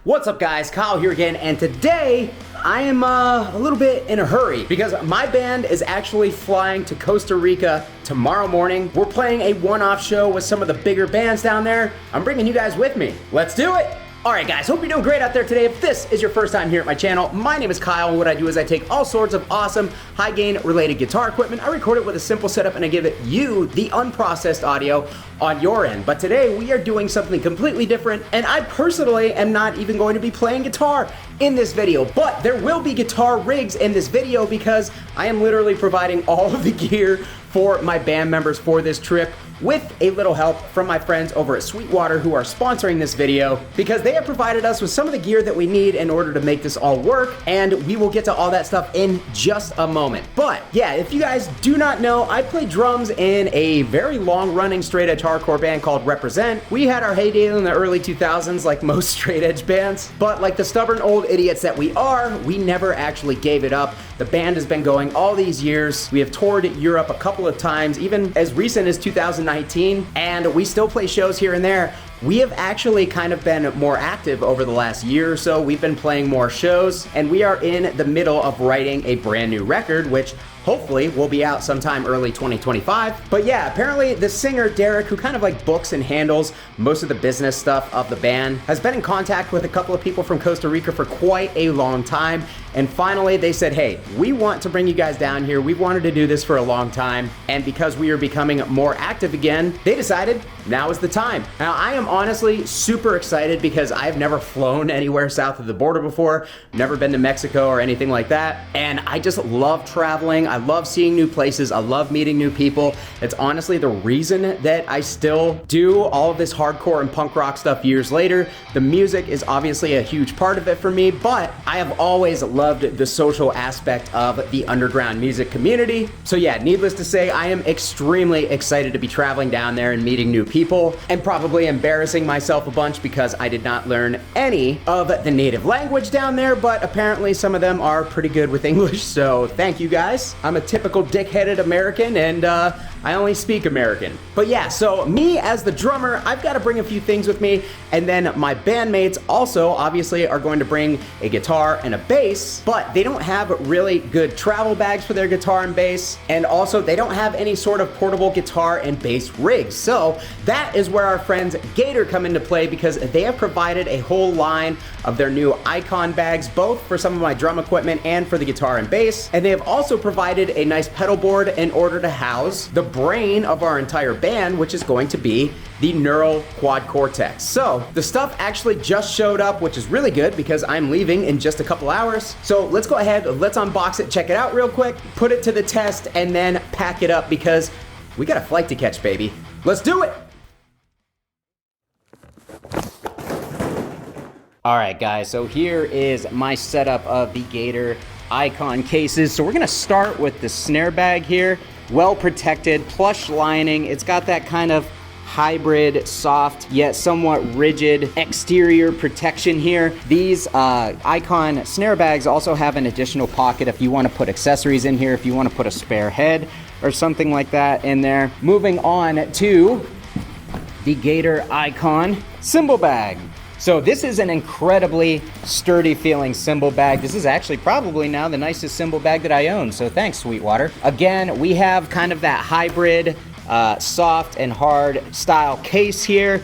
What's up guys, Kyle here again, and today I am a little bit in a hurry because my band is actually flying to Costa Rica tomorrow morning. We're playing a one-off show with some of the bigger bands down there. I'm bringing you guys with me. Let's do it! Alright guys, hope you're doing great out there today. If this is your first time here at my channel, my name is Kyle, and what I do is I take all sorts of awesome, high-gain related guitar equipment, I record it with a simple setup, and I give it you the unprocessed audio on your end. But today we are doing something completely different, and I personally am not even going to be playing guitar in this video, but there will be guitar rigs in this video because I am literally providing all of the gear for my band members for this trip, with a little help from my friends over at Sweetwater who are sponsoring this video, because they have provided us with some of the gear that we need in order to make this all work, and we will get to all that stuff in just a moment. But yeah, if you guys do not know, I play drums in a very long-running straight edge hardcore band called Represent. We had our heyday in the early 2000s like most straight edge bands, but like the stubborn old idiots that we are, we never actually gave it up. The band has been going all these years. We have toured Europe a couple of times, even as recent as 2019, and we still play shows here and there. We have actually kind of been more active over the last year or so. We've been playing more shows, and we are in the middle of writing a brand new record, which hopefully will be out sometime early 2025. But yeah, apparently the singer Derek, who kind of like books and handles most of the business stuff of the band, has been in contact with a couple of people from Costa Rica for quite a long time. And finally they said, hey, we want to bring you guys down here. We've wanted to do this for a long time. And because we are becoming more active again, they decided now is the time. Now I am honestly super excited because I've never flown anywhere south of the border before, never been to Mexico or anything like that. And I just love traveling. I love seeing new places. I love meeting new people. It's honestly the reason that I still do all of this hardcore and punk rock stuff years later. The music is obviously a huge part of it for me, but I have always loved the social aspect of the underground music community. So yeah, needless to say, I am extremely excited to be traveling down there and meeting new people, and probably embarrassing myself a bunch because I did not learn any of the native language down there, but apparently some of them are pretty good with English, so thank you guys. I'm a typical dick-headed American, and I only speak American. But yeah, so me as the drummer, I've got to bring a few things with me, and then my bandmates also obviously are going to bring a guitar and a bass, but they don't have really good travel bags for their guitar and bass, and also they don't have any sort of portable guitar and bass rigs. So that is where our friends Gator come into play, because they have provided a whole line of their new Icon bags, both for some of my drum equipment and for the guitar and bass. And they have also provided a nice pedal board in order to house the brain of our entire band, which is going to be the Neural Quad Cortex. So the stuff actually just showed up, which is really good because I'm leaving in just a couple hours. So let's go ahead, let's unbox it, check it out real quick, put it to the test, and then pack it up because we got a flight to catch, baby. Let's do it! All right, guys, so here is my setup of the Gator Icon cases. So we're gonna start with the snare bag here. Well protected, plush lining. It's got that kind of hybrid, soft, yet somewhat rigid exterior protection here. These Icon snare bags also have an additional pocket if you want to put accessories in here, if you want to put a spare head or something like that in there. Moving on to the Gator Icon cymbal bag. So this is an incredibly sturdy feeling cymbal bag. This is actually probably now the nicest cymbal bag that I own, so thanks, Sweetwater. Again, we have kind of that hybrid, soft and hard style case here.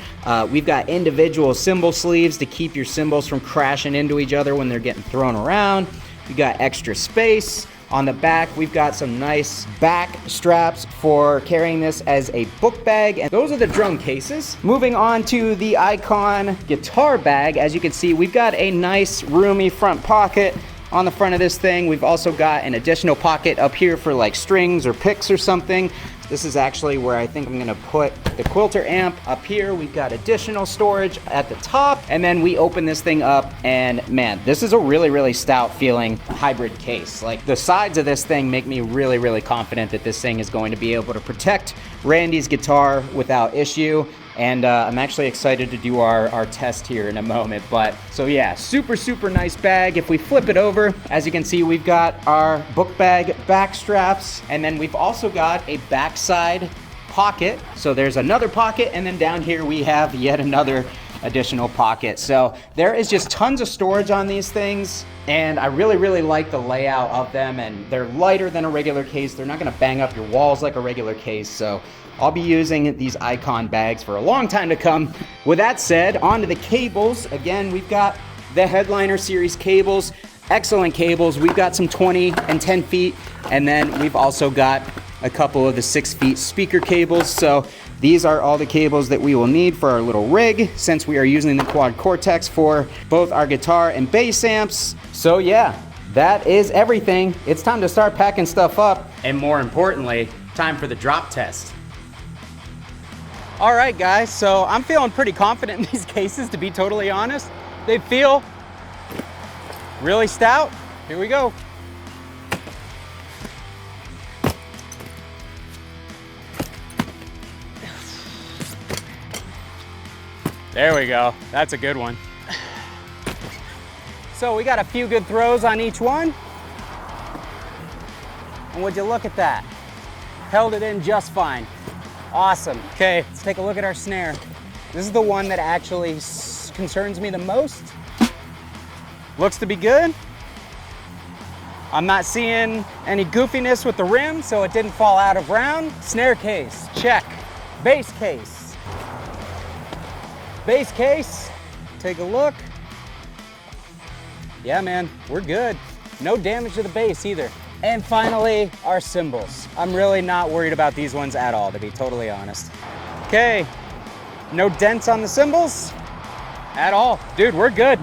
We've got individual cymbal sleeves to keep your cymbals from crashing into each other when they're getting thrown around. We got extra space. On the back, we've got some nice back straps for carrying this as a book bag, and those are the drum cases. Moving on to the Icon guitar bag, as you can see, we've got a nice roomy front pocket on the front of this thing. We've also got an additional pocket up here for like strings or picks or something. This is actually where I think I'm gonna put the Quilter amp up here. We've got additional storage at the top, and then we open this thing up, and man, this is a really, really stout feeling hybrid case. Like the sides of this thing make me really, really confident that this thing is going to be able to protect Randy's guitar without issue. And I'm actually excited to do our test here in a moment. But so yeah, super, super nice bag. If we flip it over, as you can see, we've got our book bag back straps, and then we've also got a backside pocket. So there's another pocket, and then down here we have yet another additional pocket. So there is just tons of storage on these things, and I really like the layout of them, and they're lighter than a regular case. They're not gonna bang up your walls like a regular case, so I'll be using these Icon bags for a long time to come. With that said, on to the cables. Again, we've got the Headliner series cables, excellent cables. We've got some 20 and 10 feet, and then we've also got a couple of the 6 feet speaker cables. So these are all the cables that we will need for our little rig, since we are using the Quad Cortex for both our guitar and bass amps. So yeah, that is everything. It's time to start packing stuff up, and more importantly, time for the drop test. All right, guys, so I'm feeling pretty confident in these cases, to be totally honest. They feel really stout. Here we go. There we go. That's a good one. So we got a few good throws on each one. And would you look at that? Held it in just fine. Awesome. Okay, let's take a look at our snare. This is the one that actually concerns me the most. Looks to be good. I'm not seeing any goofiness with the rim, so it didn't fall out of round. Snare case, check. Bass case. Bass case, take a look. Yeah, man, we're good. No damage to the bass either. And finally, our cymbals. I'm really not worried about these ones at all, to be totally honest. Okay, no dents on the cymbals at all. Dude, we're good.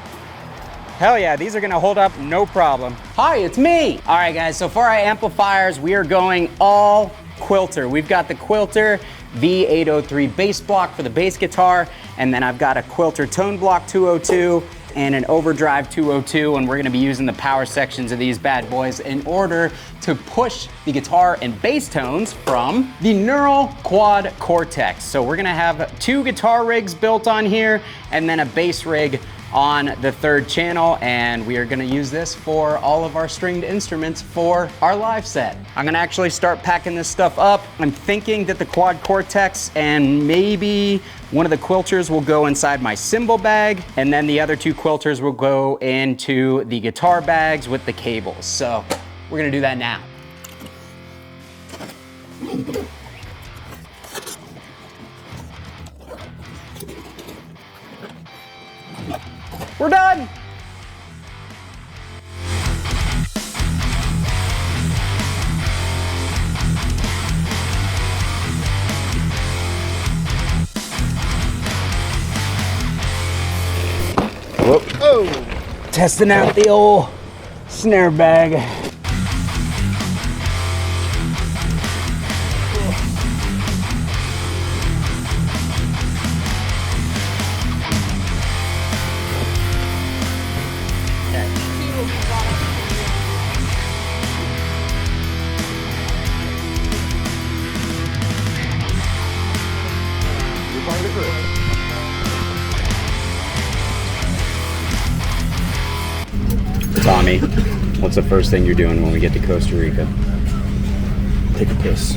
Hell yeah, these are gonna hold up no problem. Hi, it's me. All right, guys, so for our amplifiers, we are going all Quilter. We've got the Quilter V803 bass block for the bass guitar, and then I've got a Quilter Tone Block 202, and an Overdrive 202, and we're gonna be using the power sections of these bad boys in order to push the guitar and bass tones from the Neural Quad Cortex. So we're gonna have 2 guitar rigs built on here, and then a bass rig on the 3rd channel, and we are gonna use this for all of our stringed instruments for our live set. I'm gonna actually start packing this stuff up. I'm thinking that the Quad Cortex and maybe one of the Quilters will go inside my cymbal bag, and then the other 2 Quilters will go into the guitar bags with the cables. So we're gonna do that now. We're done. Whoop. Oh. Testing out the old snare bag. Tommy, what's the first thing you're doing when we get to Costa Rica? Take a piss.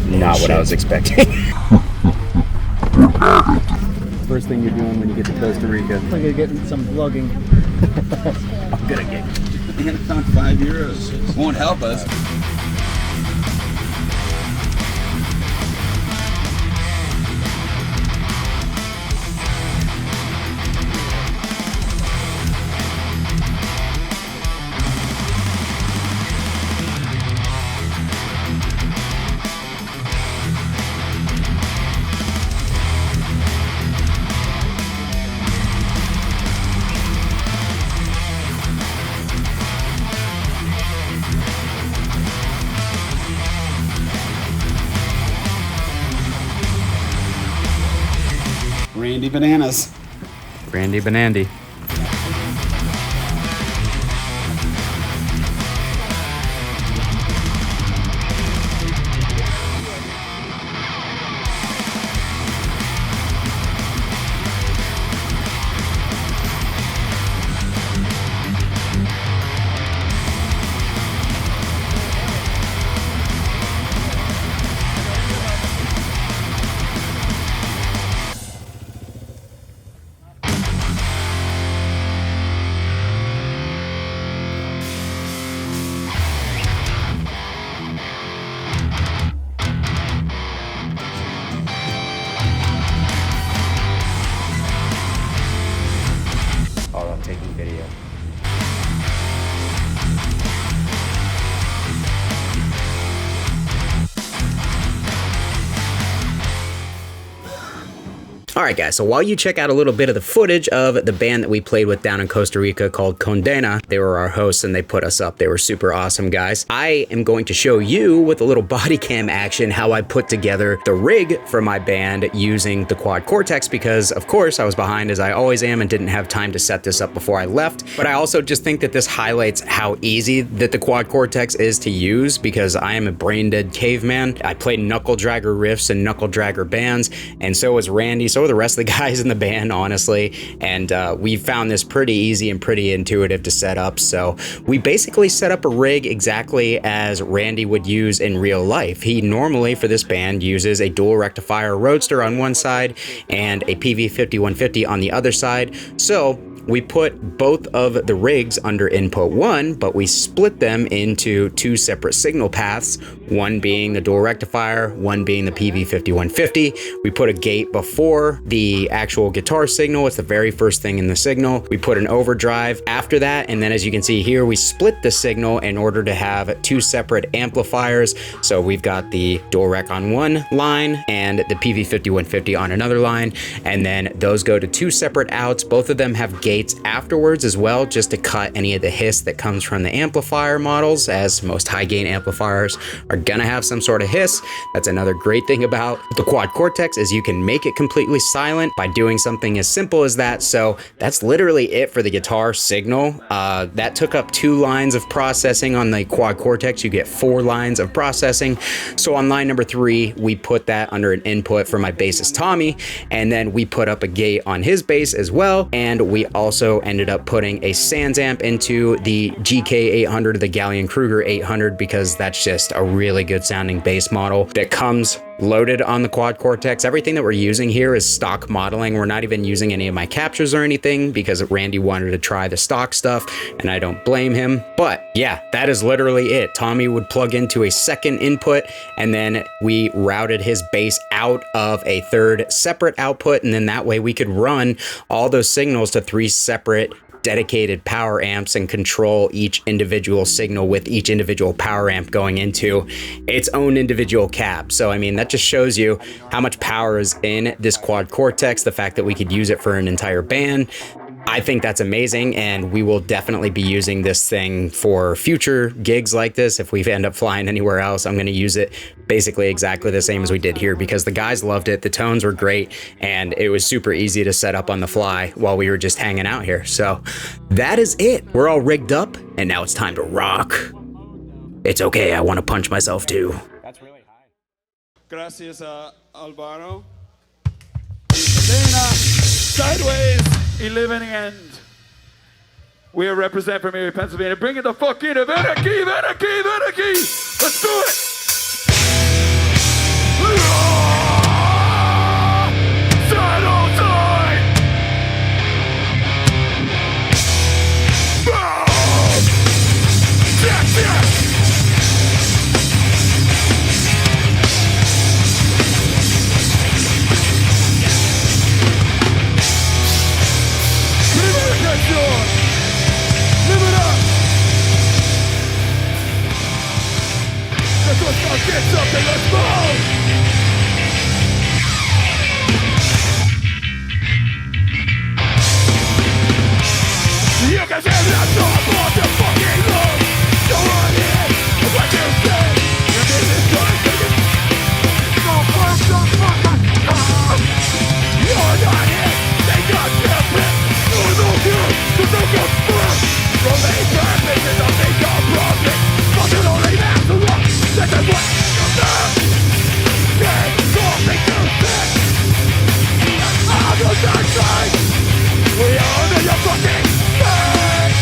Not what I was expecting. First thing you're doing when you get to Costa Rica? I'm gonna get some vlogging. I'm gonna get. You're gonna count €5. Won't help us. Randy Bananas. Randy Banandy. Alright guys, so while you check out a little bit of the footage of the band that we played with down in Costa Rica called Condena, they were our hosts and they put us up. They were super awesome guys. I am going to show you with a little body cam action how I put together the rig for my band using the Quad Cortex, because of course I was behind as I always am and didn't have time to set this up before I left. But I also just think that this highlights how easy that the Quad Cortex is to use, because I am a brain dead caveman. I played knuckle dragger riffs and knuckle dragger bands, and so is Randy, so are the rest of the guys in the band, honestly. And we found this pretty easy and pretty intuitive to set up. So we basically set up a rig exactly as Randy would use in real life. He normally for this band uses a dual rectifier Roadster on one side and a PV5150 on the other side. So we put both of the rigs under input 1, but we split them into two separate signal paths, one being the dual rectifier, one being the PV5150. We put a gate before the actual guitar signal. It's the very first thing in the signal. We put an overdrive after that, and then as you can see here, we split the signal in order to have two separate amplifiers. So we've got the dual rec on one line and the PV5150 on another line, and then those go to two separate outs. Both of them have gates afterwards as well, just to cut any of the hiss that comes from the amplifier models, as most high gain amplifiers are gonna have some sort of hiss. That's another great thing about the Quad Cortex, is you can make it completely silent by doing something as simple as that. So that's literally it for the guitar signal. That took up 2 lines of processing. On the Quad Cortex you get 4 lines of processing. So on line number 3 we put that under an input for my bassist Tommy, and then we put up a gate on his bass as well, and we also ended up putting a Sans amp into the GK800, the Galleon Kruger 800, because that's just a really good sounding bass model that comes loaded on the Quad Cortex. Everything that we're using here is stock modeling. We're not even using any of my captures or anything, because Randy wanted to try the stock stuff and I don't blame him. But yeah, that is literally it. Tommy would plug into a second input, and then we routed his bass out of a third separate output, and then that way we could run all those signals to 3 separate dedicated power amps and control each individual signal with each individual power amp going into its own individual cab. So I mean, that just shows you how much power is in this Quad Cortex, the fact that we could use it for an entire band. I think that's amazing, and we will definitely be using this thing for future gigs like this. If we end up flying anywhere else, I'm going to use it basically exactly the same as we did here, because the guys loved it. The tones were great, and it was super easy to set up on the fly while we were just hanging out here. So that is it. We're all rigged up, and now it's time to rock. It's okay, I want to punch myself too. That's really high. Gracias, Alvaro. Sideways. 11 end. We are represent from Erie, Pennsylvania. Bring it the fuck in. Venaki. Let's do it. Saddle time. Boom. That's it. Live it up! Let's go get something, let's move! You can say that's not what you fucking love! Go on in, what you say! You need this time, don't fuck the fucking up! You're not it, they got different! You're no good, so don't get first! From any purpose, and don't make a profit! Fucking only matters to rock! That's the way you live! Get something to fix! I'm the dark side! We are under your fucking face!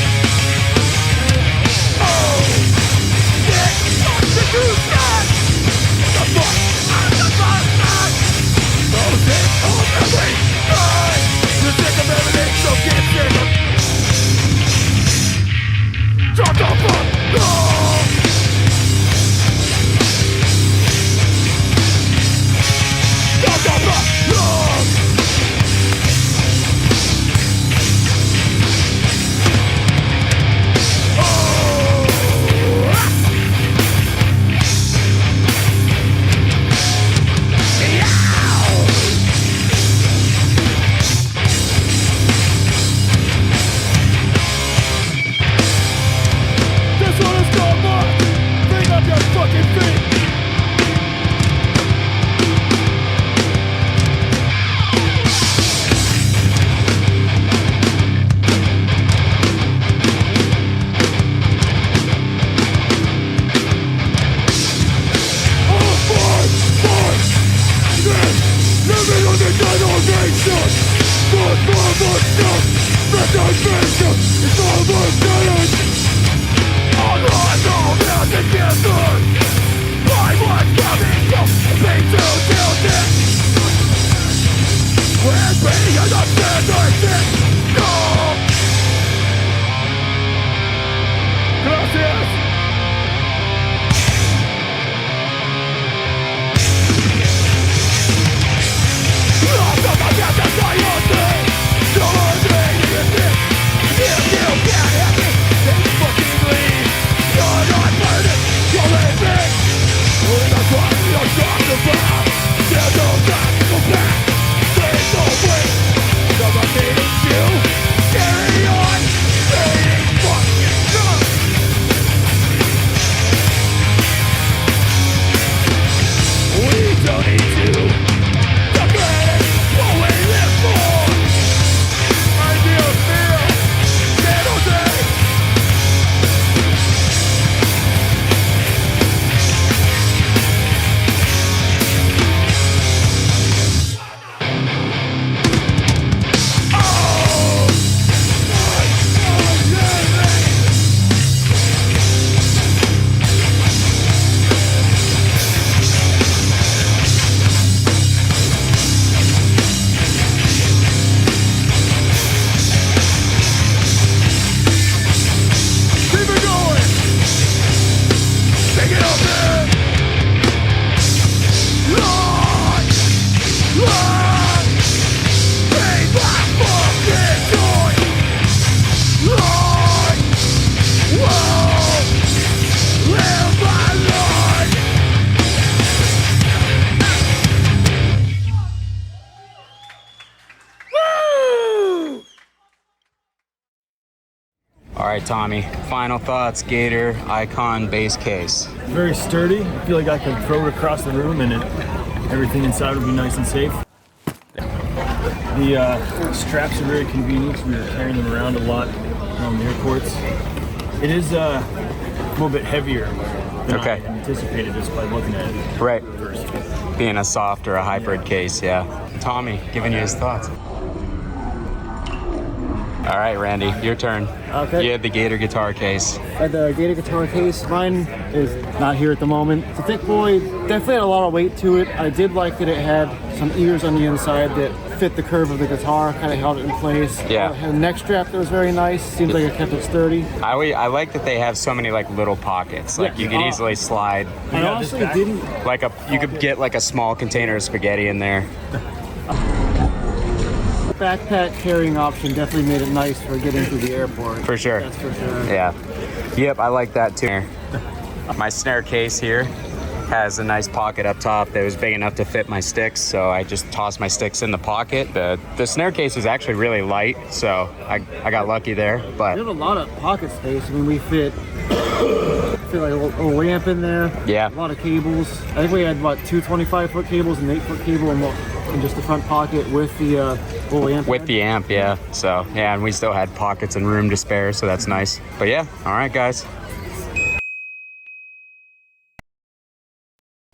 All right, Tommy, final thoughts, Gator Icon bass case. Very sturdy. I feel like I could throw it across the room and everything inside would be nice and safe. The straps are very convenient. We were carrying them around a lot on the airports. It is a little bit heavier than I anticipated just by looking at it. Right. First. Being a soft or a hybrid case, yeah. Tommy, giving you his thoughts. All right, Randy, your turn. Okay. You had the Gator guitar case. The Gator guitar case, mine is not here at the moment. It's a thick boy, definitely had a lot of weight to it. I did like that it had some ears on the inside that fit the curve of the guitar, kind of held it in place. Yeah. It had a neck strap that was very nice. Seems like it kept it sturdy. I like that they have so many like little pockets. Like you could easily slide. I honestly didn't. Like you could get like a small container of spaghetti in there. Backpack carrying option definitely made it nice for getting through the airport. For sure. That's for sure. Yeah. Yep, I like that too. My snare case here has a nice pocket up top that was big enough to fit my sticks, so I just tossed my sticks in the pocket. The snare case is actually really light, so I got lucky there. But we have a lot of pocket space. I mean, we fit like a little amp in there. Yeah. A lot of cables. I think we had about 2 25-foot cables and an 8-foot cable in just the front pocket with the little amp. With the amp, yeah. So yeah, and we still had pockets and room to spare, so that's nice. But yeah, all right, guys.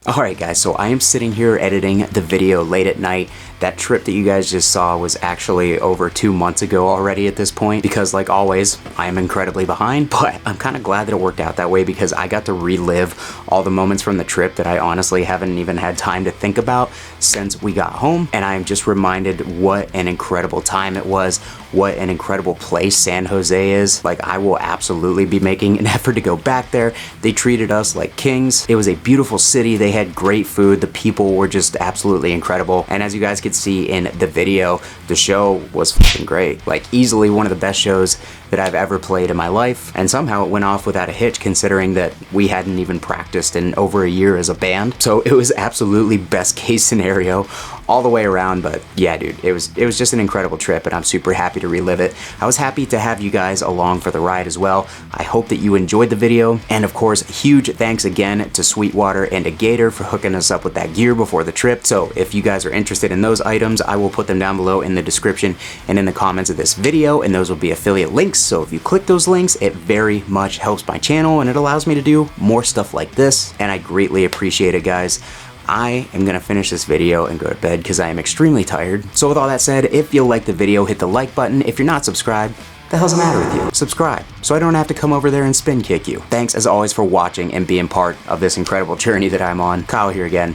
Alright guys, so I am sitting here editing the video late at night. That trip that you guys just saw was actually over 2 months ago already at this point, because like always, I am incredibly behind, but I'm kind of glad that it worked out that way because I got to relive all the moments from the trip that I honestly haven't even had time to think about since we got home, and I am just reminded what an incredible time it was, what an incredible place San Jose is. Like, I will absolutely be making an effort to go back there. They treated us like kings. It was a beautiful city. They had great food. The people were just absolutely incredible. And as you guys could see in the video, the show was fucking great. Like, easily one of the best shows that I've ever played in my life. And somehow it went off without a hitch, considering that we hadn't even practiced in over a year as a band. So it was absolutely best case scenario all the way around. But yeah, dude, it was just an incredible trip, and I'm super happy to relive it. I was happy to have you guys along for the ride as well. I hope that you enjoyed the video. And of course, huge thanks again to Sweetwater and to Gator for hooking us up with that gear before the trip. So if you guys are interested in those items, I will put them down below in the description and in the comments of this video, and those will be affiliate links. So if you click those links, it very much helps my channel and it allows me to do more stuff like this, and I greatly appreciate it, guys. I am gonna finish this video and go to bed because I am extremely tired. So with all that said, if you like the video, hit the like button. If you're not subscribed, the hell's the matter with you? Subscribe so I don't have to come over there and spin kick you. Thanks as always for watching and being part of this incredible journey that I'm on. Kyle here again.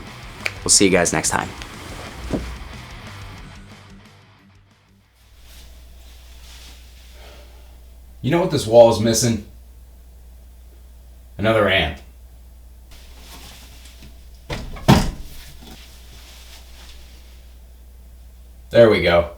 We'll see you guys next time. You know what this wall is missing? Another amp. There we go.